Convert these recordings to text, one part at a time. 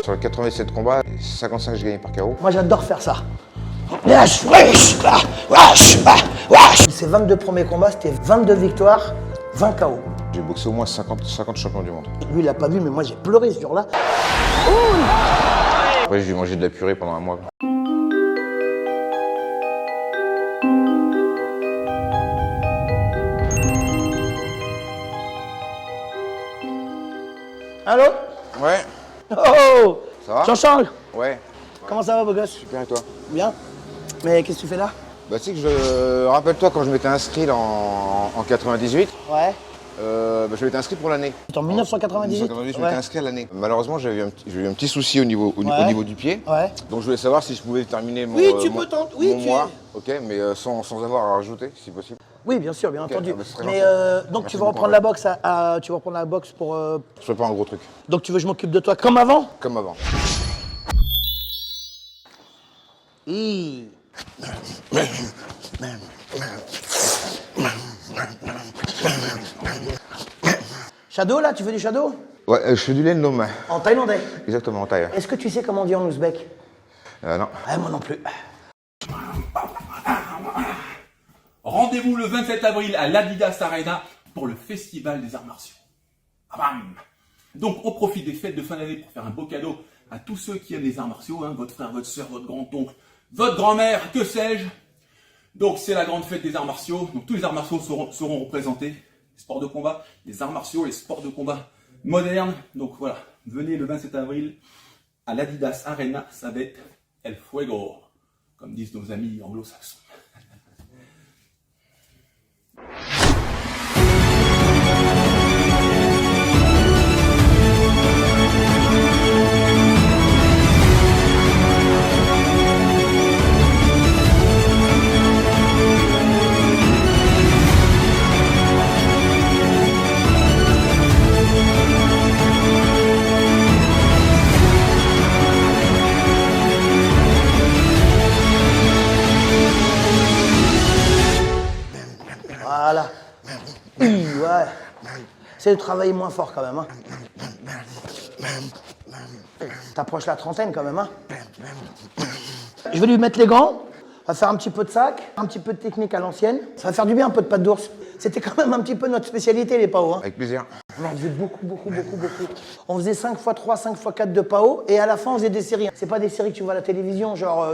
Sur le 87 combats, 55 j'ai gagné par KO. Moi j'adore faire ça. Wesh, wesh, wesh, wesh. Ces 22 premiers combats, c'était 22 victoires, 20 KO. J'ai boxé au moins 50 champions du monde. Lui il a pas vu, mais moi j'ai pleuré ce jour-là. Après j'ai mangé de la purée pendant un mois. Allô? Ouais. Oh! Ça va? Jean-Charles? Ouais. Comment ça va, beau gosse? Super, et toi? Bien. Mais qu'est-ce que tu fais là? Bah tu sais que rappelle-toi quand je m'étais inscrit là, en 98, Ouais. je m'étais inscrit pour l'année. En 1998? 1998, je m'étais inscrit à l'année. Malheureusement, j'ai eu un petit souci au niveau du pied. Ouais. Donc je voulais savoir si je pouvais terminer mon, Oui, tu peux tenter. Oui, mon mois, ok, mais sans avoir à rajouter, si possible. Oui, bien sûr, bien entendu. bah, c'est très Mais gentil. donc Merci tu vas beaucoup, reprendre ouais. la boxe tu vas reprendre la boxe pour. Je fais pas un gros truc, Donc tu veux que je m'occupe de toi comme avant? comme avant. Shadow là, tu fais du shadow? Ouais, je fais du lait de gnome. En thaïlandais. Exactement, en taille. Est-ce que tu sais comment on dit en ouzbek? Non. Ouais, moi non plus. Rendez-vous le 27 avril à l'Adidas Arena pour le Festival des Arts Martiaux. Ah bam. Donc on profite des fêtes de fin d'année pour faire un beau cadeau à tous ceux qui aiment les arts martiaux, hein, votre frère, votre soeur, votre grand-oncle, votre grand-mère, que sais-je. Donc c'est la grande fête des arts martiaux, donc tous les arts martiaux seront représentés, les sports de combat, les arts martiaux, les sports de combat modernes. Donc voilà, venez le 27 avril à l'Adidas Arena, ça va être El Fuego, comme disent nos amis anglo-saxons. Voilà. Ouais. C'est de travailler moins fort quand même, hein. T'approches la trentaine quand même, hein. Je vais lui mettre les gants. On va faire un petit peu de sac, un petit peu de technique à l'ancienne. Ça va faire du bien un peu de patte d'ours. C'était quand même un petit peu notre spécialité, les PAO, hein. Avec plaisir. On en faisait beaucoup. On faisait 5x3, 5x4 de PAO et à la fin on faisait des séries. C'est pas des séries que tu vois à la télévision, genre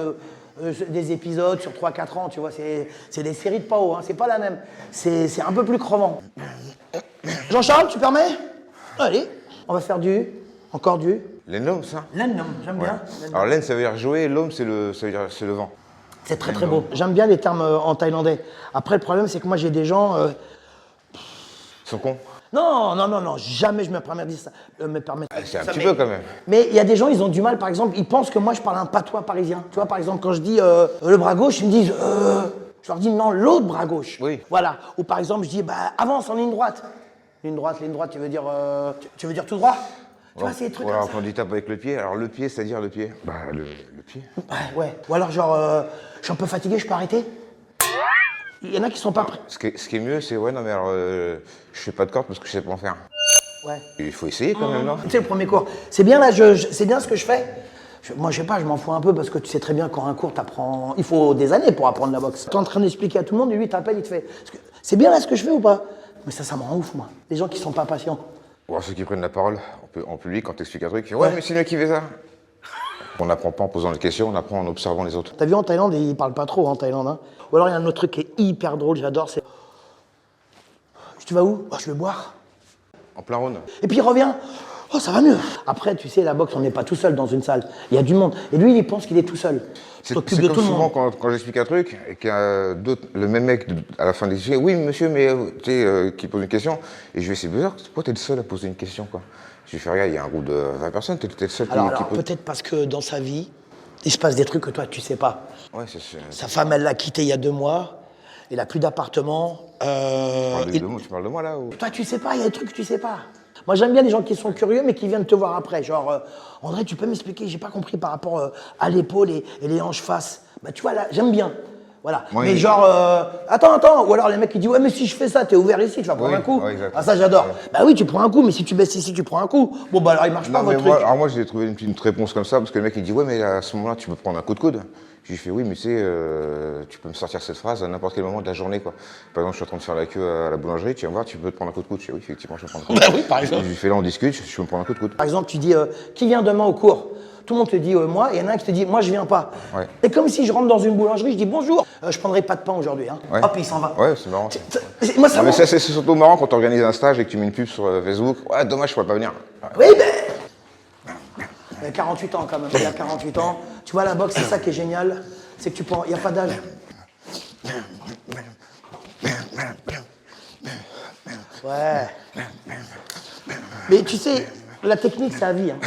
des épisodes sur 3-4 ans, tu vois. C'est des séries de PAO, hein. C'est pas la même. C'est un peu plus crevant. Jean-Charles, tu permets? Allez, on va faire encore du. Les gnomes, ça? Laine, j'aime bien. Alors laine, ça veut dire jouer, et l'homme, c'est le vent. C'est très beau. J'aime bien les termes en thaïlandais. Après, le problème, c'est que moi, j'ai des gens. Ils sont cons. Non, jamais je me permets de dire ça. C'est un petit peu quand même. Mais il y a des gens, ils ont du mal, par exemple, ils pensent que moi, je parle un patois parisien. Tu vois, par exemple, quand je dis le bras gauche, ils me disent je leur dis non, l'autre bras gauche. Oui. Voilà. Ou par exemple, je dis avance en ligne droite. Ligne droite, tu veux dire tout droit? Tu vois, c'est des trucs Voilà, comme ça. quand on dit tape avec le pied, alors le pied, c'est-à-dire le pied? Bah, le pied. Ouais. Ou alors, genre, je suis un peu fatigué, je peux arrêter? Il y en a qui sont pas prêts. Ce qui est mieux, c'est, ouais, non, mais alors, je fais pas de corde parce que je sais pas en faire. Ouais. Il faut essayer quand même, non? Tu sais, le premier cours, c'est bien là, c'est bien ce que je fais. Moi, je sais pas, je m'en fous un peu parce que tu sais très bien qu'en un cours, t'apprends. Il faut des années pour apprendre la boxe. T'es en train d'expliquer à tout le monde et lui, il t'appelle, il te fait. C'est bien là ce que je fais ou pas? Mais ça me rend ouf, moi. Les gens qui sont pas patients. Bon, ceux qui prennent la parole en public, quand t'expliques un truc, ils disent, ouais, mais c'est lui qui fait ça. On n'apprend pas en posant des questions, on apprend en observant les autres. T'as vu en Thaïlande, ils parlent pas trop en Thaïlande, hein. Ou alors il y a un autre truc qui est hyper drôle, j'adore, c'est. Tu vas où? Oh, je vais boire. En plein Rhône. Et puis il revient. Oh, ça va mieux. Après, tu sais, la boxe, on n'est pas tout seul dans une salle. Il y a du monde. Et lui, il pense qu'il est tout seul. Il C'est s'occupe de comme tout le souvent monde. quand j'explique un truc et qu'il y a le même mec à la fin d'expliquer, oui monsieur, mais tu sais, qui pose une question, et je vais essayer de dire, pourquoi t'es le seul à poser une question, quoi? Je lui fais, regarde, il y a un groupe de 20 personnes, t'es le seul Alors qui pose. peut-être parce que dans sa vie, il se passe des trucs que toi, tu sais pas. Ouais, c'est Sa femme, elle l'a quitté il y a 2 mois. Il a plus d'appartement. Tu parles de moi là ou... Toi, tu sais pas, il y a des trucs que tu sais pas. Moi, j'aime bien les gens qui sont curieux, mais qui viennent te voir après. Genre, André, tu peux m'expliquer? J'ai pas compris par rapport à l'épaule et les hanches face. Bah, tu vois, là, j'aime bien. Voilà. Oui. Mais genre, attends. Ou alors les mecs qui disent, ouais, mais si je fais ça, t'es ouvert ici, tu vas prendre Oui, un coup. ouais, exact. Ah, ça, j'adore. Ouais. Bah oui, tu prends un coup, mais si tu baisses ici, tu prends un coup. Bon, bah alors, il marche pas, Non, mais votre truc. alors moi, j'ai trouvé une petite réponse comme ça, parce que le mec, il dit, ouais, mais à ce moment-là, tu peux prendre un coup de coude. Je lui fais, oui, mais tu peux me sortir cette phrase à n'importe quel moment de la journée, quoi. Par exemple, je suis en train de faire la queue à la boulangerie, tu vas me voir, tu peux te prendre un coup de coude. Je fais, oui, effectivement, je peux prendre un coup de coude. Bah oui, par exemple. Je lui fais, là, on discute, je peux me prendre un coup de coude. Par exemple, tu dis, qui vient demain au cours? Tout le monde te dit moi, et il y en a un qui te dit, moi je viens pas. Ouais. C'est comme si je rentre dans une boulangerie, je dis bonjour, je prendrai pas de pain aujourd'hui. Hein. Ouais. Hop, il s'en va. Ouais, c'est marrant. Moi, ça Non, mais m'en- ça, c'est surtout marrant quand tu organises un stage et que tu mets une pub sur Facebook. Ouais, dommage, je pourrais pas venir. Oui, mais. Il a 48 ans quand même, il a 48 ans. Tu vois, la boxe, c'est ça qui est génial, c'est que tu prends, il n'y a pas d'âge. Ouais. Mais tu sais, la technique, c'est à vie. Hein.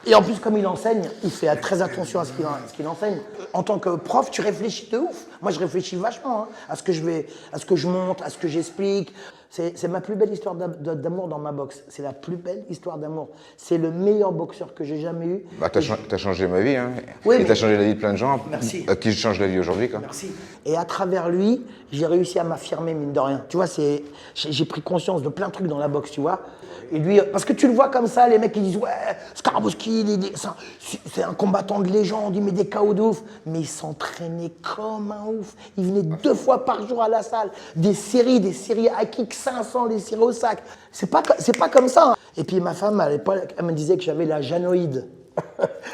Et en plus, comme il enseigne, il fait très attention à ce qu'il enseigne. En tant que prof, tu réfléchis de ouf. Moi, je réfléchis vachement hein, à ce que je monte, à ce que j'explique. C'est ma plus belle histoire d'amour dans ma boxe. C'est la plus belle histoire d'amour. C'est le meilleur boxeur que j'ai jamais eu. Bah, t'as changé ma vie, hein. Oui, et mais- t'as changé la vie de plein de gens. Merci. À qui je change la vie aujourd'hui, quoi. Merci. Et à travers lui, j'ai réussi à m'affirmer, mine de rien. Tu vois, j'ai pris conscience de plein de trucs dans la boxe, tu vois. Et lui, parce que tu le vois comme ça, les mecs qui disent, ouais, Skarbowski, c'est un combattant de légende, il met des KO de ouf. Mais il s'entraînait comme un ouf. Il venait 2 fois par jour à la salle. Des séries à kick 500, des séries au sac. C'est pas comme ça. Hein. Et puis ma femme, à l'époque, elle me disait que j'avais la janoïde.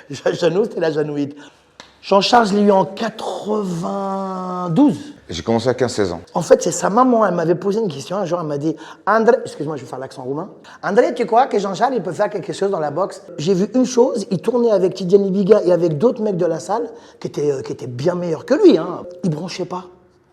Jeannot, c'était la janoïde. Jean-Charles, je l'ai eu en 92. J'ai commencé à 15-16 ans. En fait, c'est sa maman, elle m'avait posé une question. Un jour, elle m'a dit, André, excuse-moi, je vais faire l'accent roumain. André, tu crois que Jean-Charles, il peut faire quelque chose dans la boxe? J'ai vu une chose, il tournait avec Tidjani Biga et avec d'autres mecs de la salle qui étaient bien meilleurs que lui. Hein. Il bronchait pas.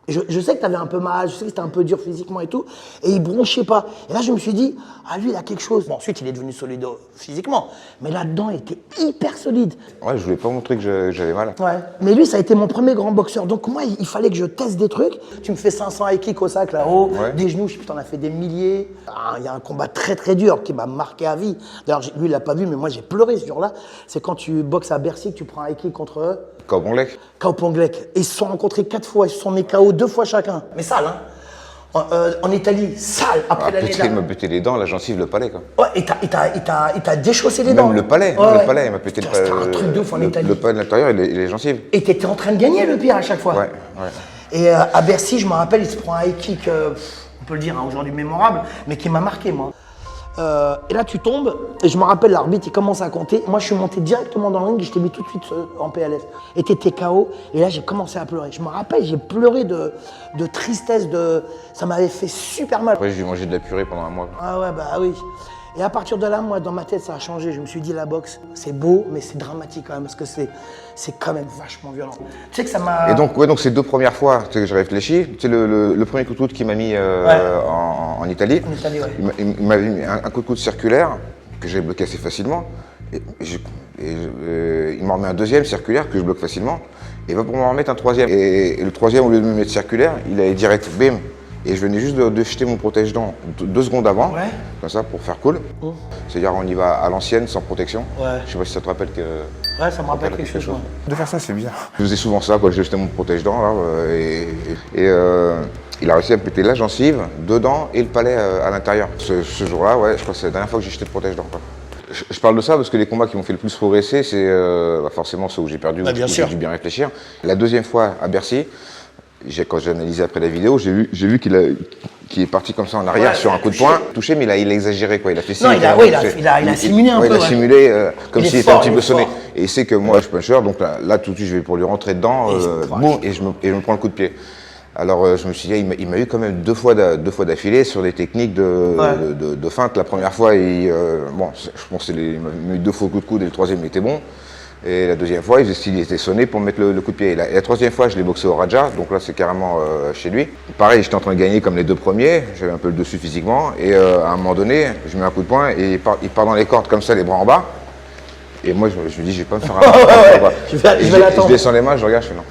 Et je sais que tu avais un peu mal, je sais que c'était un peu dur physiquement et tout, et il bronchait pas. Et là, je me suis dit, ah, lui, il a quelque chose. Bon, ensuite, il est devenu solide physiquement, mais là-dedans, il était hyper solide. Ouais, je voulais pas montrer que j'avais mal. Ouais. Mais lui, ça a été mon premier grand boxeur. Donc moi, il fallait que je teste des trucs. Tu me fais 500 high kicks au sac là-haut, Ouais. des genoux, je sais plus, t'en as fait des milliers. Ah, il y a un combat très très dur qui m'a marqué à vie. D'ailleurs, lui, il l'a pas vu, mais moi, j'ai pleuré ce jour-là. C'est quand tu boxes à Bercy, que tu prends un high kick contre eux. Kabonglek. Kao Ponglek. Et ils se sont rencontrés 4 fois, ils se sont mis KO 2 fois chacun. Mais sale, hein. En Italie, sale, après l'année Peut-être qu'il m'a dernière. pété les dents, la gencive, le palais, quoi. Ouais, il t'a déchaussé les dents. Même le palais, Ouais, ouais. il m'a pété Putain, c'était un truc de ouf en Italie. le palais de l'intérieur et les gencives. Et t'étais en train de gagner le pire à chaque fois. Ouais, ouais. Et à Bercy, je me rappelle, il se prend un high kick, on peut le dire, hein, aujourd'hui mémorable, mais qui m'a marqué, moi. Et là, tu tombes, et je me rappelle, l'arbitre, il commence à compter. Moi, je suis monté directement dans le ring, et je t'ai mis tout de suite en PLS. Et t'étais KO, et là, j'ai commencé à pleurer. Je me rappelle, j'ai pleuré de tristesse, ça m'avait fait super mal. Après, j'ai mangé de la purée pendant un mois. Ah ouais, bah oui. Et à partir de là, moi, dans ma tête, ça a changé. Je me suis dit, la boxe, c'est beau, mais c'est dramatique quand même, parce que c'est quand même vachement violent. Tu sais que ça m'a... Et donc, ouais, donc ces 2 premières fois, tu sais, que j'ai réfléchi, tu sais, le premier coup de coude qui m'a mis en Italie, En Italie, ouais. il m'avait mis un coup de coude circulaire que j'ai bloqué assez facilement. Et il m'en remet un deuxième circulaire que je bloque facilement. Et il va pour m'en remettre un troisième. Et le troisième, au lieu de me mettre circulaire, il allait direct, bim. Et je venais juste de jeter mon protège-dents 2 secondes avant, Ouais. comme ça, pour faire cool. C'est-à-dire, on y va à l'ancienne, sans protection. Ouais. Je sais pas si ça te rappelle que... Ouais, ça me rappelle quelque chose, moi. De faire ça, c'est bien. Je faisais souvent ça, quoi. Je jetais mon protège-dents, là, il a réussi à me péter la gencive, dedans et le palais à l'intérieur. Ce jour-là, ouais, je crois que c'est la dernière fois que j'ai jeté le protège-dents, quoi. Je parle de ça parce que les combats qui m'ont fait le plus progresser, c'est forcément ceux où j'ai perdu, où bien j'ai sûr. dû bien réfléchir. La deuxième fois, à Bercy, quand j'ai analysé après la vidéo, j'ai vu qu'il est parti comme ça en arrière Ouais, sur un coup de poing, touché, mais il a exagéré, quoi. Il a fait Non, signe, il a- quoi. oui, il a simulé un Ouais, peu, Il a ouais. simulé comme Il est s'il était fort, un petit il peu est sonné. fort. Et il sait que moi, je suis puncher, donc là, tout de suite, je vais pour lui rentrer dedans, boum, et je me prends le coup de pied. Alors, je me suis dit, il m'a eu quand même 2 fois d'affilée sur des techniques de feinte. La première fois, je pense qu'il m'a mis 2 fois le coup de coude et le troisième, il était bon. Et la deuxième fois, il était sonné pour me mettre le coup de pied. Et la troisième fois, je l'ai boxé au Raja, donc là, c'est carrément chez lui. Pareil, j'étais en train de gagner comme les 2 premiers, j'avais un peu le dessus physiquement. Et à un moment donné, je mets un coup de poing et il part dans les cordes comme ça, les bras en bas. Et moi, je me dis, je vais pas me faire un. Je vais l'attendre. Je descends les mains, je regarde, je fais non.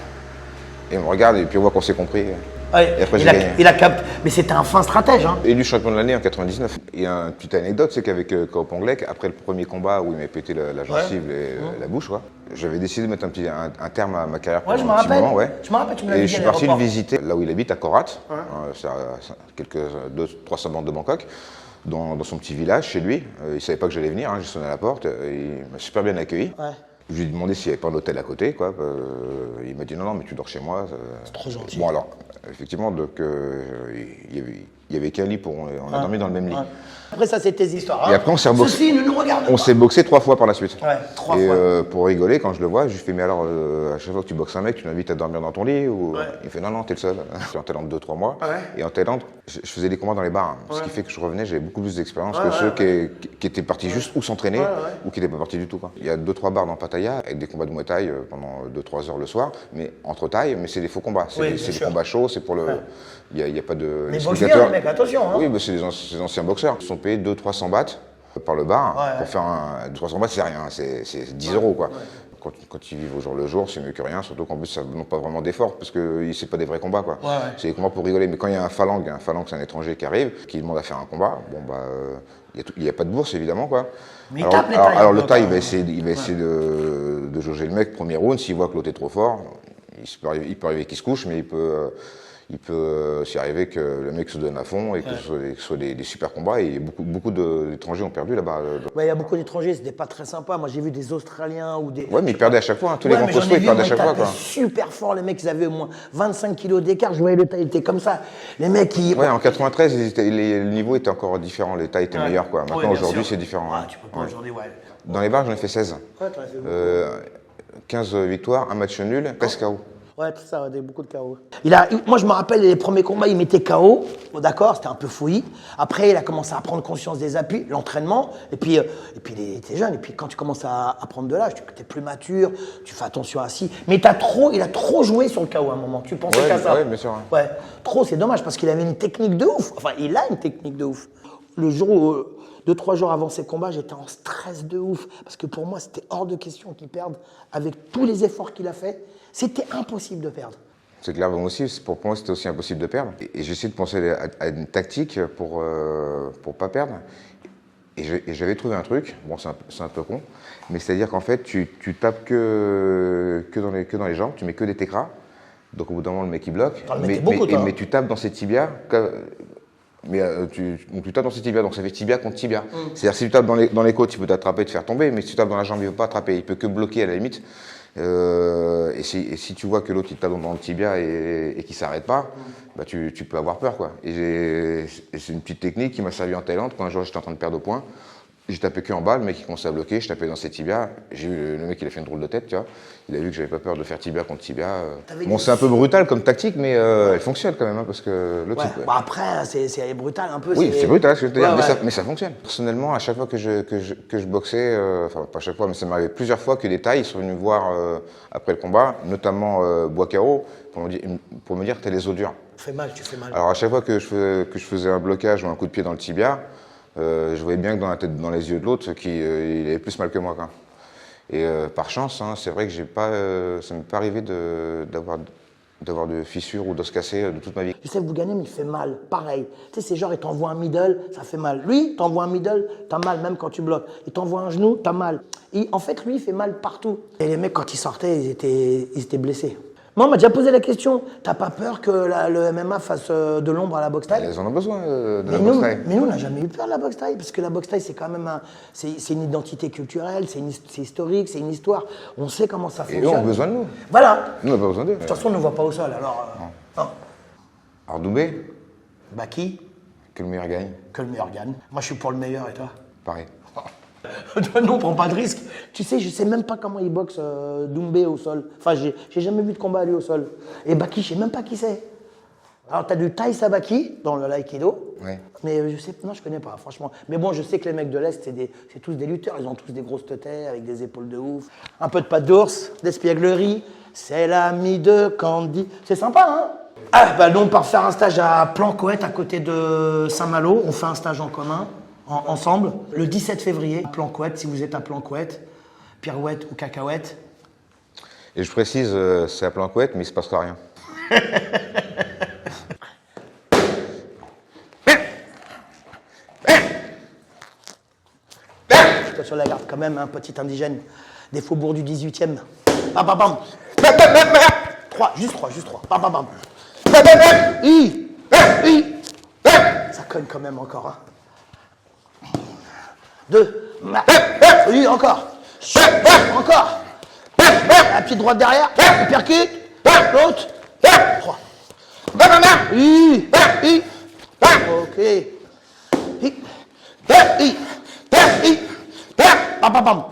Et on me regarde et puis on voit qu'on s'est compris. Ouais, Et après, j'ai gagné. il a capté. Mais c'était un fin stratège. Hein. Élu champion de l'année en 99. Il y a une petite anecdote, c'est qu'avec Kao Ponglek, après le premier combat où il m'avait pété la gencive et la bouche, quoi, j'avais décidé de mettre un terme à ma carrière Ouais, je me pendant un petit rappelle. moment. Ouais. Je me rappelle, tu me l'avais Et dit je suis à parti le l'aéroport. visiter là où il habite, à Korat, c'est à quelques 200-300 bornes de Bangkok, dans son petit village chez lui. Il savait pas que j'allais venir, hein, j'ai sonné à la porte, il m'a super bien accueilli. Ouais. Je lui ai demandé s'il n'y avait pas un hôtel à côté, quoi. Il m'a dit non, mais tu dors chez moi. C'est trop gentil. Bon alors, effectivement, donc il y avait qu'un lit on a dormi dans le même lit. Ouais. Après ça, c'est tes histoires. Hein. Et après, on s'est reboxé. Ceci ne nous regarde On pas. s'est boxé 3 fois par la suite. Ouais, 3 et fois. pour rigoler, quand je le vois, je lui fais mais alors, à chaque fois que tu boxes un mec, tu l'invites à dormir dans ton lit ou... Il fait non, t'es le seul. J'étais en Thaïlande 2-3 mois. Ouais. Et en Thaïlande, je faisais des combats dans les bars. Ce qui fait que je revenais, j'avais beaucoup plus d'expérience que ceux qui étaient partis juste ou s'entraîner ou qui n'étaient pas partis du tout. Quoi. Il y a 2-3 bars dans Pattaya avec des combats de Muay Thai pendant 2-3 heures le soir, mais entre Thaï, mais c'est des faux combats. C'est des combats chauds, c'est pour le. Il n'y a pas de. Mais boxe bien, les mecs, attention. Hein. Oui, mais c'est des anciens boxeurs. Ils sont payés 200-300 bahts par le bar pour faire un. 300 bahts, c'est rien, c'est 10 euros quoi. Quand ils vivent au jour le jour, c'est mieux que rien, surtout qu'en plus, ça n'a pas vraiment d'effort, parce que c'est pas des vrais combats, quoi. C'est des combats pour rigoler. Mais quand il y a un phalangue c'est un étranger qui arrive, qui demande à faire un combat, bon, bah, il n'y a pas de bourse, évidemment, quoi. Mais alors le Thaï, il va essayer de jauger le mec, premier round, s'il voit que l'autre est trop fort, il peut arriver qu'il se couche, mais il peut s'y arriver que le mec se donne à fond et que ce soit des super combats. Et beaucoup d'étrangers ont perdu là-bas. Ouais, il y a beaucoup d'étrangers, c'était pas très sympa. Moi, j'ai vu des Australiens ou des. Ouais, mais ils perdaient à chaque fois. Hein. Tous les grands costauds, ils perdaient à chaque fois. Quoi. Super fort, les mecs, ils avaient au moins 25 kilos d'écart. Je voyais le Thaï, il était comme ça. Les mecs, ils. Ouais, en 93, le niveau était encore différent. Les Thaïs étaient meilleurs. Quoi. Maintenant, aujourd'hui, c'est différent. Ah, tu peux pas aujourd'hui, Dans les bars, j'en ai fait 16. Ouais, t'en as fait beaucoup. 15 victoires, un match nul, presque KO. Ouais, tout ça, beaucoup de KO. Moi, je me rappelle, les premiers combats, il mettait KO. Bon, d'accord, c'était un peu fouillis. Après, il a commencé à prendre conscience des appuis, l'entraînement. Et puis il était jeune. Et puis, quand tu commences à prendre de l'âge, tu es plus mature, tu fais attention à si. Mais il a trop joué sur le KO à un moment. Tu pensais qu'à ça. Ouais, bien sûr. Ouais, trop, c'est dommage parce qu'il avait une technique de ouf. Enfin, il a une technique de ouf. Le jour où, 2-3 jours avant ses combats, j'étais en stress de ouf. Parce que pour moi, c'était hors de question qu'il perde. Avec tous les efforts qu'il a fait, c'était impossible de perdre. C'est clair, moi aussi, pour moi, c'était aussi impossible de perdre. Et j'ai essayé de penser à une tactique pour pas perdre. Et j'avais trouvé un truc, bon, c'est un peu con, mais c'est-à-dire qu'en fait, tu tapes que dans les jambes, tu mets que des tekras. Donc au bout d'un moment, le mec, il bloque. Mais tu tapes dans ses tibias. Tu tapes dans ses tibias, donc ça fait tibia contre tibia. C'est-à-dire si tu tapes dans les côtes, il peut t'attraper et te faire tomber, mais si tu tapes dans la jambe, il ne peut pas attraper, il peut que bloquer à la limite. Et si tu vois que l'autre il tape dans le tibia et qu'il ne s'arrête pas, bah tu peux avoir peur. Quoi. Et c'est une petite technique qui m'a servi en Thaïlande. Quand un jour j'étais en train de perdre au point, j'ai tapé que en bas, le mec il commençait à bloquer, je tapais dans ses tibias, j'ai vu le mec il a fait une drôle de tête, tu vois. Il a vu que j'avais pas peur de faire tibia contre tibia. Bon, c'est un peu brutal comme tactique, mais elle fonctionne quand même, hein, parce que l'autre. Ouais. Bah après, c'est brutal un peu. Oui, c'est brutal, ce que je veux dire, mais ça fonctionne. Personnellement, à chaque fois que je boxais, enfin pas à chaque fois, mais ça m'arrivait plusieurs fois que des Thaïs sont venus me voir après le combat, notamment Boakao, pour me dire que t'as les os durs. Tu fais mal. Alors à chaque fois que je faisais un blocage ou un coup de pied dans le tibia, je voyais bien que dans les yeux de l'autre, il avait plus mal que moi. Quoi. Et par chance, hein, c'est vrai que ça ne m'est pas arrivé d'avoir de fissures ou d'os cassés de toute ma vie. Youssef Bouganem, il fait mal, pareil. Tu sais, c'est genre, il t'envoie un middle, ça fait mal. Lui, t'envoie un middle, t'as mal, même quand tu bloques. Il t'envoie un genou, t'as mal. En fait, lui, il fait mal partout. Et les mecs, quand ils sortaient, ils étaient blessés. Moi, on m'a déjà posé la question, t'as pas peur que le MMA fasse de l'ombre à la boxe thaï? Ils en ont besoin de la boxe thaï. Mais nous, on n'a jamais eu peur de la boxe thaï, parce que la boxe thaï, c'est quand même c'est une identité culturelle, c'est historique, c'est une histoire. On sait comment ça fonctionne. Et eux ont besoin de nous. Voilà. Nous, on n'a pas besoin d'eux. De toute façon, on ne voit pas au sol, alors... non. Alors Doumbé, Bah qui? que le meilleur gagne. Que le meilleur gagne. Moi, je suis pour le meilleur, et toi? Pareil. Non, prends pas de risque. Tu sais, je sais même pas comment il boxe Doumbé au sol. Enfin, j'ai jamais vu de combat à lui au sol. Et Baki, je sais même pas qui c'est. Alors, t'as du Thai Sabaki dans le l'aïkido. Ouais. Mais je connais pas, franchement. Mais bon, je sais que les mecs de l'Est, c'est tous des lutteurs. Ils ont tous des grosses têtes avec des épaules de ouf. Un peu de pâte d'ours, d'espièglerie. C'est l'ami de Candy. C'est sympa, hein? Ah, bah, nous, on part faire un stage à Plancoët, à côté de Saint-Malo. On fait un stage en commun. Ensemble, le 17 février, à Plancoët, si vous êtes à Plancoët, Pirouette ou Cacahuète. Et je précise, c'est à Plancoët, mais il ne se passera rien. Toi sur la garde quand même, un petit indigène des faubourgs du 18e. Bam, bam, bam. 3, juste 3. Bam, bam, bam. Ça cogne quand même encore. Hein. 2. Oui, encore. Encore. La petite droite derrière. Il percute. L'autre. 3. Ok. Bam, bam, bam.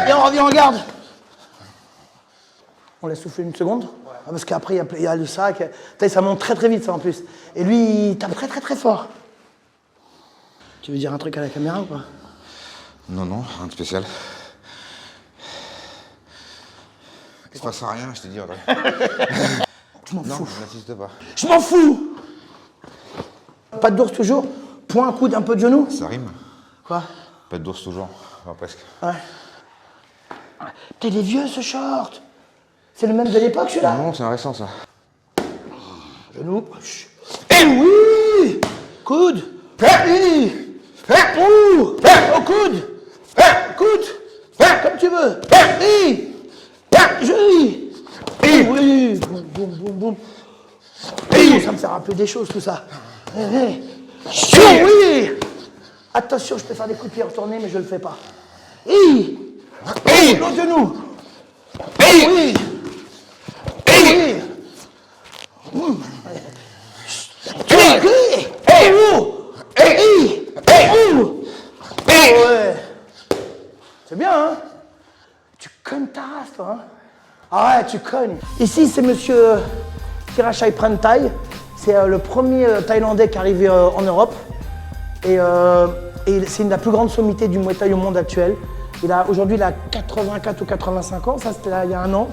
Et on revient en garde. On laisse souffler une seconde. Parce qu'après, il y a le sac. Ça monte très très vite, ça en plus. Et lui, il tape très très très fort. Tu veux dire un truc à la caméra ou pas? Non, rien de spécial. Il se passe rien, je te dis. Je m'en fous. Non, n'insiste pas. Je m'en fous. Pas d'ours toujours. Point, coude, un peu de genou. Ça rime. Quoi? Pas d'ours toujours. Enfin, presque. Ouais. T'es des vieux ce short. C'est le même de l'époque celui-là. Non, c'est un récent ça. Genou. Eh oui. Coude. Oui. Au coude. Coude. Comme tu veux. Oui. Oui. Oui. Boum, boum, boum, boum. Ça me fait rappeler des choses tout ça. Oui. Attention, je peux faire des coups de pied retournés, mais je le fais pas. Oui. L'autre genou. Oui. C'est bien, hein? Tu cognes ta race, toi, hein? Ah ouais, tu cognes. Ici, c'est monsieur Thirachai Pranthai. C'est le premier Thaïlandais qui est arrivé en Europe. Et c'est une des plus grandes sommités du Muay Thai au monde actuel. Aujourd'hui, il a 84 ou 85 ans. Ça, c'était il y a un an.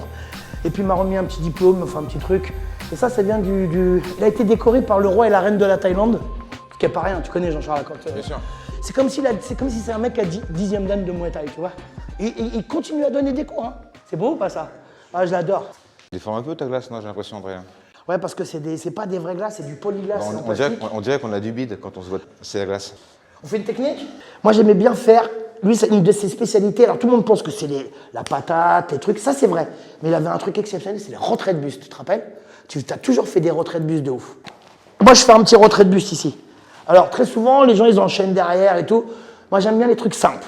Et puis, il m'a remis un petit diplôme, enfin un petit truc. Et ça vient du... Il a été décoré par le roi et la reine de la Thaïlande. Ce qui n'est pas rien, tu connais Jean-Charles Lacoste. Bien sûr. C'est comme si c'est un mec qui a 10e dan de Muay Thai, tu vois. Et il continue à donner des cours, hein. C'est beau ou pas ça? Ah, je l'adore. Déforme un peu ta glace, non, j'ai l'impression, Andréa. Ouais, parce que c'est pas des vraies glaces, c'est du polyglace. On dirait qu'on a du bide quand on se voit. C'est la glace. On fait une technique? Moi, j'aimais bien faire. Lui, c'est une de ses spécialités. Alors, tout le monde pense que c'est la patate, les trucs. Ça, c'est vrai. Mais il avait un truc exceptionnel, c'est les retraits de buste. Tu te rappelles? Tu as toujours fait des retraits de buste de ouf. Moi, je fais un petit retrait de buste ici. Alors, très souvent, les gens, ils enchaînent derrière et tout. Moi, j'aime bien les trucs simples.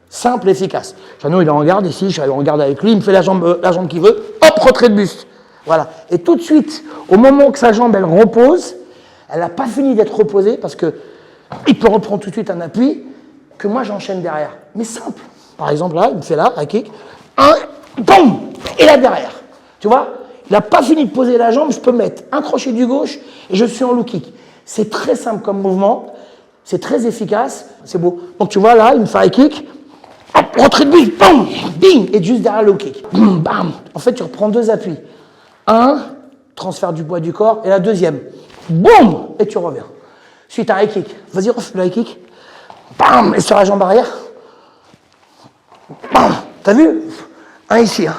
Simples, efficaces. Jeannot, il est en garde ici. Je suis en garde avec lui. Il me fait la jambe qu'il veut. Hop, retrait de buste. Voilà. Et tout de suite, au moment que sa jambe, elle repose, elle n'a pas fini d'être reposée parce qu'il peut reprendre tout de suite un appui que moi, j'enchaîne derrière. Mais simple. Par exemple, là, il me fait là, un kick. Boum. Et là, derrière. Tu vois? Il n'a pas fini de poser la jambe. Je peux mettre un crochet du gauche et je suis en low kick. C'est très simple comme mouvement. C'est très efficace. C'est beau. Donc, tu vois, là, il me fait un kick. Hop, rentrée de buste. Boum. Bing. Et juste derrière le low kick. Boum. Bam. En fait, tu reprends deux appuis. Un, transfert du poids du corps. Et la deuxième. Boum. Et tu reviens. Suite à un high kick. Vas-y, refais le high kick. Bam. Et sur la jambe arrière. Bam. T'as vu? Un ici, hein.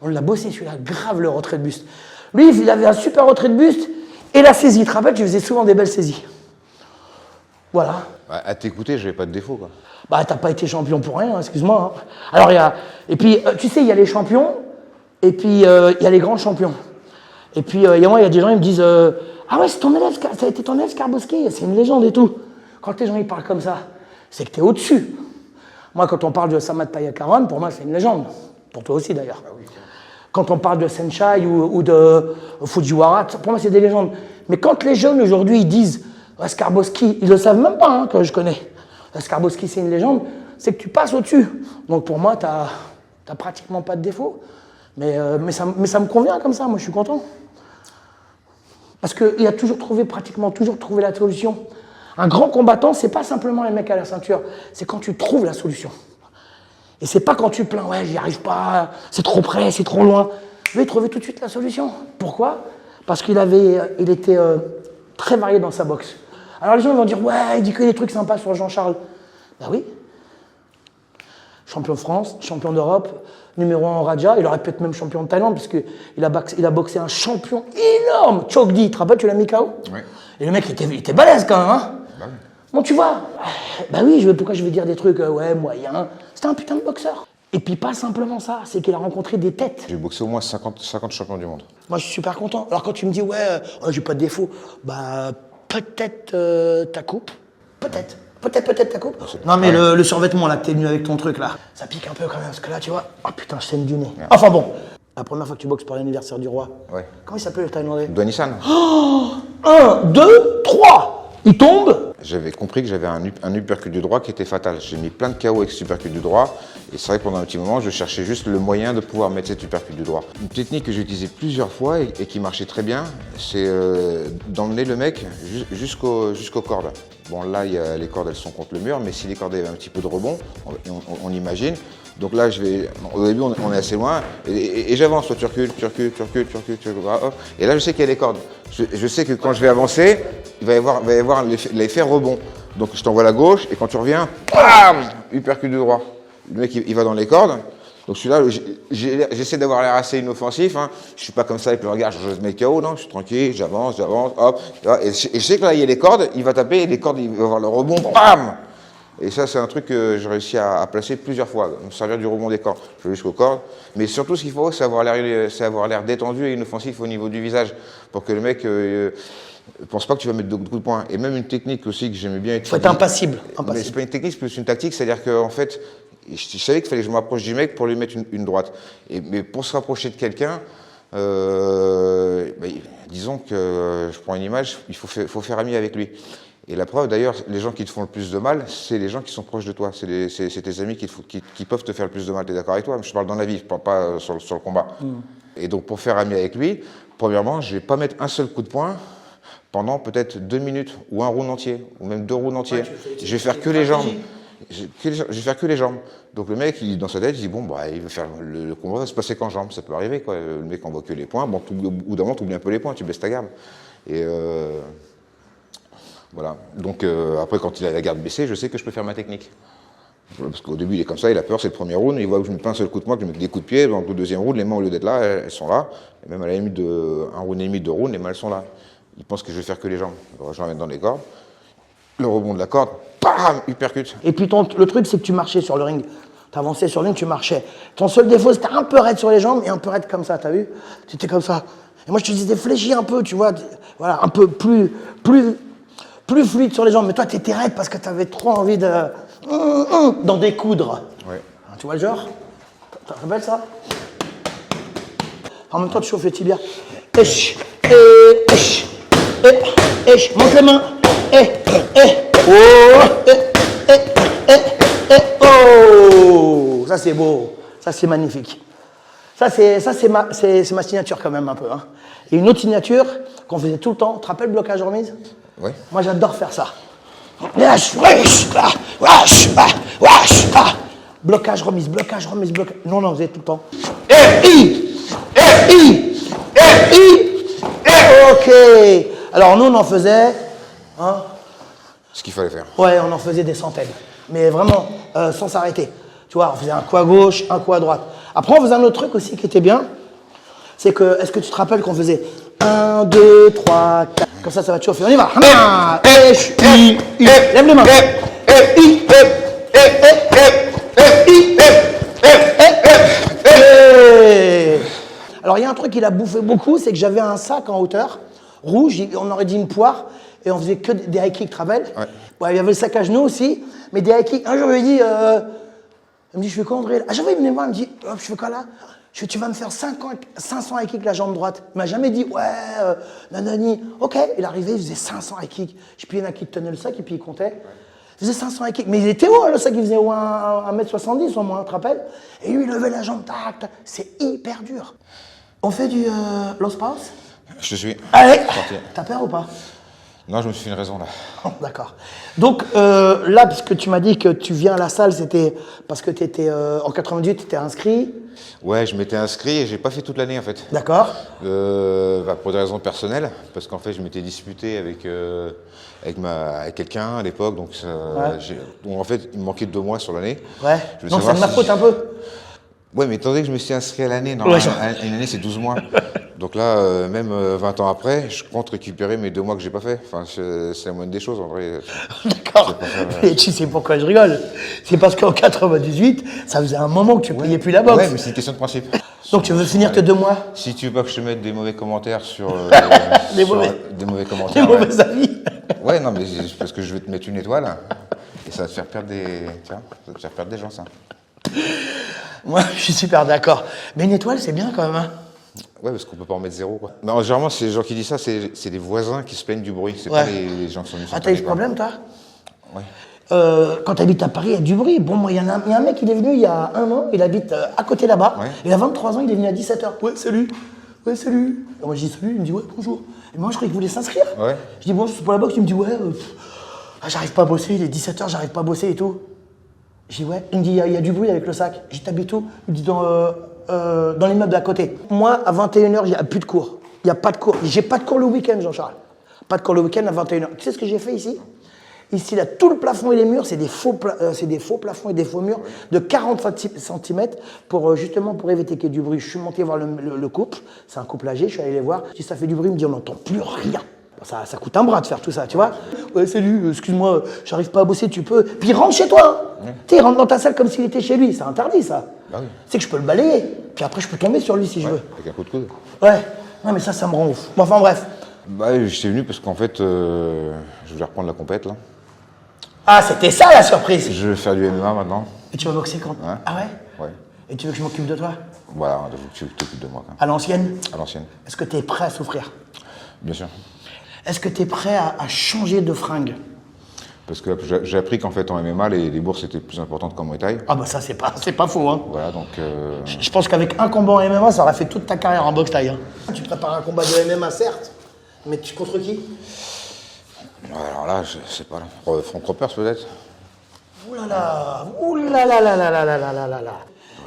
On l'a bossé, celui-là, grave le retrait de buste. Lui, il avait un super retrait de buste et la saisie. Tu te rappelles, tu faisais souvent des belles saisies. Voilà. À t'écouter, je n'avais pas de défaut, quoi. Bah, t'as pas été champion pour rien, hein, excuse-moi. Hein. Alors, et puis, tu sais, il y a les champions et puis il y a les grands champions. Et puis, il y a des gens, ils me disent ah ouais, c'est ton élève, ça a été ton élève Skarbowski, c'est une légende et tout. Quand les gens, ils parlent comme ça, c'est que t'es au-dessus. Moi, quand on parle de Samat Payakaran, pour moi, c'est une légende. Pour toi aussi, d'ailleurs. Ah oui. Quand on parle de Senchai ou de Fujiwara, pour moi, c'est des légendes. Mais quand les jeunes, aujourd'hui, ils disent Skarbowski, ils ne le savent même pas, hein, que je connais. Skarbowski, c'est une légende, c'est que tu passes au-dessus. Donc, pour moi, tu n'as pratiquement pas de défaut. Mais ça me convient comme ça, moi, je suis content. Parce qu'il a pratiquement toujours trouvé la solution. Un grand combattant, c'est pas simplement les mecs à la ceinture, c'est quand tu trouves la solution. Et c'est pas quand tu te plains, ouais, j'y arrive pas, c'est trop près, c'est trop loin. Lui, il trouvait tout de suite la solution. Pourquoi? Parce qu'il était très varié dans sa boxe. Alors les gens vont dire, ouais, il dit que des trucs sympas sur Jean-Charles. Ben oui. champion de France, champion d'Europe, numéro 1 en Raja. Il aurait pu être même champion de Thaïlande, parce qu'il a boxé un champion énorme, Chokdi. Tu te rappelles, tu l'as mis KO? Oui. Et le mec, il était balèze quand même, hein. Bah oui. Bon, tu vois, bah oui, pourquoi je vais dire des trucs, ouais, moyen. C'était un putain de boxeur. Et puis pas simplement ça, c'est qu'il a rencontré des têtes. J'ai boxé au moins 50 champions du monde. Moi, je suis super content. Alors quand tu me dis, ouais, j'ai pas de défaut, bah peut-être ta coupe. Peut-être ta coupe. Non, mais le survêtement là que t'es venu avec ton truc là, ça pique un peu quand même, parce que là, tu vois, oh putain, je saigne du nez. Ouais. Enfin bon, la première fois que tu boxes pour l'anniversaire du roi, ouais. Comment il s'appelle le Thaïlandais? Duanisan. 1, 2, 3. Il tombe. J'avais compris que j'avais un uppercut du droit qui était fatal. J'ai mis plein de KO avec cet uppercut du droit. Et c'est vrai que pendant un petit moment, je cherchais juste le moyen de pouvoir mettre cet uppercut du droit. Une technique que j'ai utilisée plusieurs fois et qui marchait très bien, c'est d'emmener le mec jusqu'aux cordes. Bon, là, les cordes, elles sont contre le mur, mais si les cordes avaient un petit peu de rebond, on imagine. Donc là, au début, on est assez loin, et j'avance, toi tu recules, et là, je sais qu'il y a les cordes. Je sais que quand je vais avancer, il va y avoir l'effet rebond. Donc je t'envoie à la gauche, et quand tu reviens, bam, uppercut du droit. Le mec, il va dans les cordes. Donc celui-là, j'essaie d'avoir l'air assez inoffensif. Hein. Je suis pas comme ça avec le regard, je te mets KO, non, je suis tranquille, j'avance, hop. Et je sais que là, il y a les cordes, il va taper, et les cordes, il va avoir le rebond, bam. Et ça, c'est un truc que j'ai réussi à placer plusieurs fois, me servir du rebond des cordes. Je vais jusqu'aux cordes. Mais surtout, ce qu'il faut, c'est avoir l'air détendu et inoffensif au niveau du visage, pour que le mec pense pas que tu vas mettre de coups de poing. Et même une technique aussi que j'aimais bien. Il faut être impassible. Mais c'est pas une technique, c'est plus une tactique, c'est-à-dire qu'en fait, je savais qu'il fallait que je m'approche du mec pour lui mettre une droite. Mais pour se rapprocher de quelqu'un, disons que je prends une image, il faut faire ami avec lui. Et la preuve, d'ailleurs, les gens qui te font le plus de mal, c'est les gens qui sont proches de toi. C'est tes amis qui peuvent te faire le plus de mal. Tu es d'accord avec toi? Je parle dans la vie, je parle pas sur le combat. Et donc, pour faire ami avec lui, premièrement, je vais pas mettre un seul coup de poing pendant peut-être 2 minutes, ou un round entier, ou même 2 rounds entiers. Je vais faire que les jambes. Je vais faire que les jambes. Donc le mec, dans sa tête, il dit bon, bah, il va faire le combat va se passer qu'en jambes. Ça peut arriver, quoi. Le mec envoie que les points. Bon, au bout d'un moment, tu oublies un peu les points, tu baisses ta garde. Et voilà. Donc après, quand il a la garde baissée, je sais que je peux faire ma technique. Parce qu'au début, il est comme ça, il a peur, c'est le premier round, il voit que je mets pas un seul coup de poing, que je mets des coups de pied. Donc le deuxième round, les mains, au lieu d'être là, elles sont là. Et même à la limite de un round et demi, 2 rounds, les mains, elles sont là. Il pense que je vais faire que les jambes. Alors, je vais mettre dans les cordes. Le rebond de la corde, bam, uppercut. Et puis le truc, c'est que tu marchais sur le ring. Tu avançais sur le ring, tu marchais. Ton seul défaut, c'était un peu raide sur les jambes et un peu raide comme ça, t'as vu? Tu étais comme ça. Et moi, je te disais, fléchis un peu, tu vois. Voilà, un peu plus fluide sur les jambes. Mais toi, tu étais raide parce que tu avais trop envie d'en découdre. Ouais. Tu vois le genre? Tu te rappelles ça? En même temps, tu chauffes le tibia. Monte les mains. Oh, ça c'est beau, ça c'est magnifique. Ça c'est ma signature quand même un peu. Hein. Et une autre signature qu'on faisait tout le temps, tu te rappelles blocage remise? Oui. Moi j'adore faire ça. Blocage remise. Non, on faisait tout le temps. Ok. Alors nous on en faisait. Hein, Ce qu'il fallait faire. ouais, on en faisait des centaines. Mais vraiment, sans s'arrêter. Tu vois, on faisait un coup à gauche, un coup à droite. Après, on faisait un autre truc aussi qui était bien. C'est que, est-ce que tu te rappelles qu'on faisait 1, 2, 3, 4. Comme ça va te chauffer. On y va. Lève les mains. Alors, il y a un truc qu'il a bouffé beaucoup, c'est que j'avais un sac en hauteur, rouge, on aurait dit une poire, et on faisait que des high kicks, tu te rappelles? Ouais. Ouais, il y avait le sac à genoux aussi, mais des high kicks. Un jour, il me dit, je fais quoi, André? À chaque fois, il venait me voir, il me dit, je fais quoi là? Je fais, tu vas me faire 500 high kicks la jambe droite. Il m'a jamais dit, ouais, nanani. Ok, il arrivait, il faisait 500 high kicks. Je puis il y en a qui tenaient le sac et puis il comptait. Il faisait 500 high kicks. Mais il était haut, le sac, il faisait 1m70 au moins, tu te rappelles? Et lui, il levait la jambe, tac, tac. C'est hyper dur. On fait du Los Paus? Je suis. Allez! Parti. T'as peur ou pas? Non, je me suis fait une raison là. D'accord. Donc là, parce que tu m'as dit que tu viens à la salle, c'était parce que tu étais en 98, tu étais inscrit. Ouais, je m'étais inscrit et j'ai pas fait toute l'année en fait. D'accord. Pour des raisons personnelles, parce qu'en fait je m'étais disputé avec quelqu'un à l'époque, donc, donc en fait il me manquait 2 mois sur l'année. Ouais. Donc c'est de ma faute un peu. Ouais, mais étant donné que je me suis inscrit à l'année, une année c'est 12 mois. Donc là, même 20 ans après, je compte récupérer mes 2 mois que j'ai pas fait. Enfin, c'est la moindre des choses en vrai. D'accord. Et tu sais pourquoi je rigole? C'est parce qu'en 98, ça faisait un moment que tu payais plus la boxe. Ouais, mais c'est une question de principe. Donc tu veux finir tes 2 mois? Si tu veux pas que je te mette des mauvais commentaires sur des mauvais commentaires. Des mauvais avis. Ouais, non, mais parce que je vais te mettre une étoile et ça va te faire perdre des gens, ça. Moi, je suis super d'accord. Mais une étoile, c'est bien quand même. Hein. Ouais, parce qu'on peut pas en mettre 0, quoi. Mais généralement, c'est les gens qui disent ça, c'est les voisins qui se plaignent du bruit. C'est pas les gens qui sont venus s'entraîner. Ah, t'as eu ce problème, toi? Ouais. Quand tu habites à Paris, il y a du bruit. Bon, moi, il y a un mec, il est venu il y a 1 an, il habite à côté là-bas. Ouais. Il a 23 ans, il est venu à 17h. Ouais, salut. Ouais, salut. Et moi, je dis salut, il me dit ouais, bonjour. Et moi, je croyais qu'il voulait s'inscrire. Ouais. Je dis bonjour, c'est pour la boxe. Il me dit ouais, j'arrive pas à bosser, il est 17h, j'arrive pas à bosser et tout. Je dis ouais. Il me dit il y a du bruit avec le sac. Je dis t'habites où? Il me dit dans l'immeuble d'à côté. Moi, à 21h, il n'y a plus de cours. Il n'y a pas de cours. J'ai pas de cours le week-end, Jean-Charles. Pas de cours le week-end à 21h. Tu sais ce que j'ai fait ici? Ici, là, tout le plafond et les murs, c'est des faux plafonds et des faux murs de 40 cm justement pour éviter qu'il y ait du bruit. Je suis monté voir le couple, c'est un couple âgé, je suis allé les voir. Je dis ça fait du bruit, il me dit on n'entend plus rien. Ça coûte un bras de faire tout ça, tu vois. Ouais, salut, excuse-moi, j'arrive pas à bosser, tu peux. Puis il rentre chez toi. Tu sais, il rentre dans ta salle comme s'il était chez lui, c'est interdit ça. Bah oui. C'est que je peux le balayer, puis après je peux tomber sur lui si je veux. Avec un coup de coude. Ouais, non mais ça me rend ouf. Bon, enfin bref. Bah, j'étais venu parce qu'en fait, je voulais reprendre la compète là. Ah, c'était ça la surprise. Je vais faire du MMA maintenant. Et tu vas boxer quand? Ouais. Ah ouais? Ouais. Et tu veux que je m'occupe de toi? Voilà, tu t'occupes de moi. Quand même. À l'ancienne? À l'ancienne. Est-ce que tu es prêt à souffrir? Bien sûr. Est-ce que tu es prêt à changer de fringue? Parce que j'ai appris qu'en fait en MMA, les bourses étaient plus importantes qu'en Muay Thai. Ah bah ça c'est pas faux hein. Voilà donc. Je pense qu'avec un combat en MMA, ça aurait fait toute ta carrière en boxe thaï. Hein. Tu prépares un combat de MMA certes, mais tu contre qui? Alors là, je sais pas. Frank Ropers peut-être. Ouh là là, ouh là là là là là là là là là là.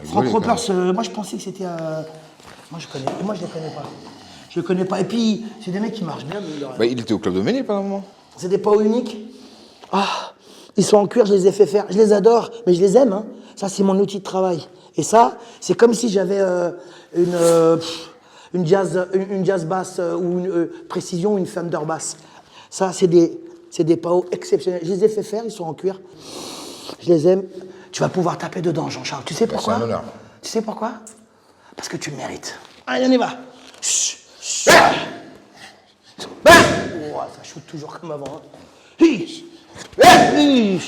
Frank Ropers, moi je pensais que c'était. Moi je les connais pas. Je le connais pas. Et puis c'est des mecs qui marchent bien. Bah, il était au club de Ménil pendant un moment. C'est des PAO uniques. Ah, ils sont en cuir, je les ai fait faire. Je les adore, mais je les aime. Hein. Ça, c'est mon outil de travail. Et ça, c'est comme si j'avais une jazz basse ou une précision ou une Thunder basse. Ça, c'est des PAO exceptionnels. Je les ai fait faire, ils sont en cuir. Je les aime. Tu vas pouvoir taper dedans, Jean-Charles. Tu sais pourquoi? C'est un honneur. Tu sais pourquoi? Parce que tu le mérites. Allez, on y va. Oh, ça shoot toujours comme avant. Hein. Oui, oui,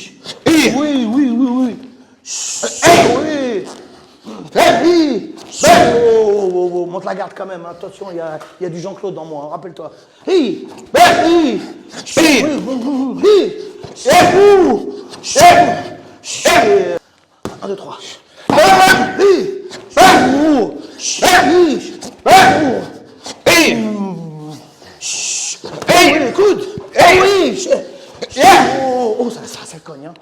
oui, oui. Oui. Oh, monte la garde quand même. Attention, il y a du Jean-Claude dans moi. Hein, rappelle-toi. Oui. 1, 2, 3. Oui, les coudes. Oui. Oh, ça cogne. Hein.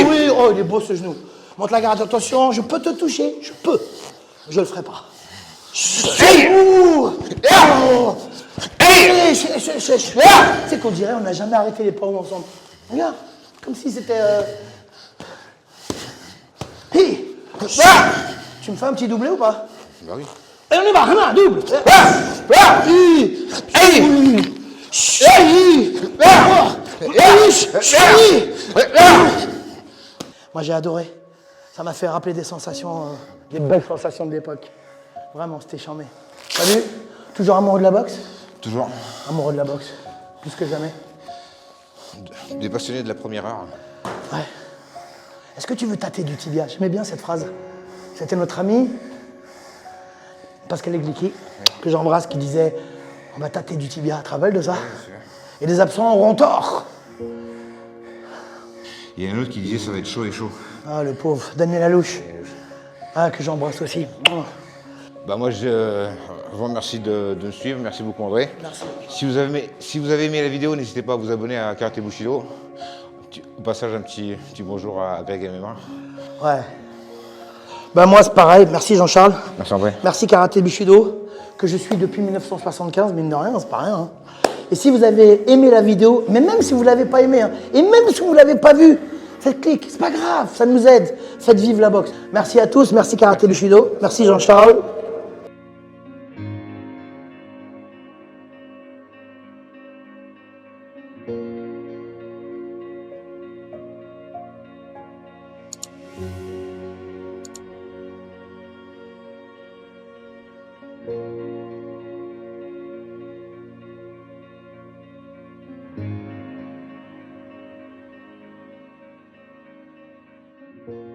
Oui, oh, il est beau ce genou. Monte la garde, attention, je peux te toucher, je peux. Je le ferai pas. C'est qu'on dirait on n'a jamais arrêté les PAO ensemble. Regarde, comme si c'était... Tu me fais un petit doublé ou pas? Bah oui. Et on y va, rien, double. Moi j'ai adoré. Ça m'a fait rappeler des sensations, des belles sensations de l'époque. Vraiment, c'était charmé. T'as vu? Toujours amoureux de la boxe? Toujours. Amoureux de la boxe. Plus que jamais. Des passionnés de la première heure. Ouais. Est-ce que tu veux tâter du tibia? J'aimais bien cette phrase. C'était notre ami, Pascal Eglicky, que j'embrasse, qui disait on va tâter du tibia. Tu te rappelles de ça? Et les absents auront tort. Il y en a un autre qui disait ça va être chaud et chaud. Ah, le pauvre, Daniel Alouche. Ah, que j'embrasse aussi. Oh. Bah moi, je vous remercie de me suivre. Merci beaucoup, André. Merci. Si vous avez aimé la vidéo, n'hésitez pas à vous abonner à Karaté Bushido. Au passage, un petit bonjour à Greg MMA. Ouais. Ben moi, c'est pareil. Merci Jean-Charles. Merci, André. Merci Karaté Bushido, que je suis depuis 1975, mine de rien, c'est pas rien. Hein. Et si vous avez aimé la vidéo, mais même si vous ne l'avez pas aimé, hein, et même si vous ne l'avez pas vu, faites clic, c'est pas grave, ça nous aide. Faites vivre la boxe. Merci à tous, merci Karaté Bushido, merci Jean-Charles. Thank you.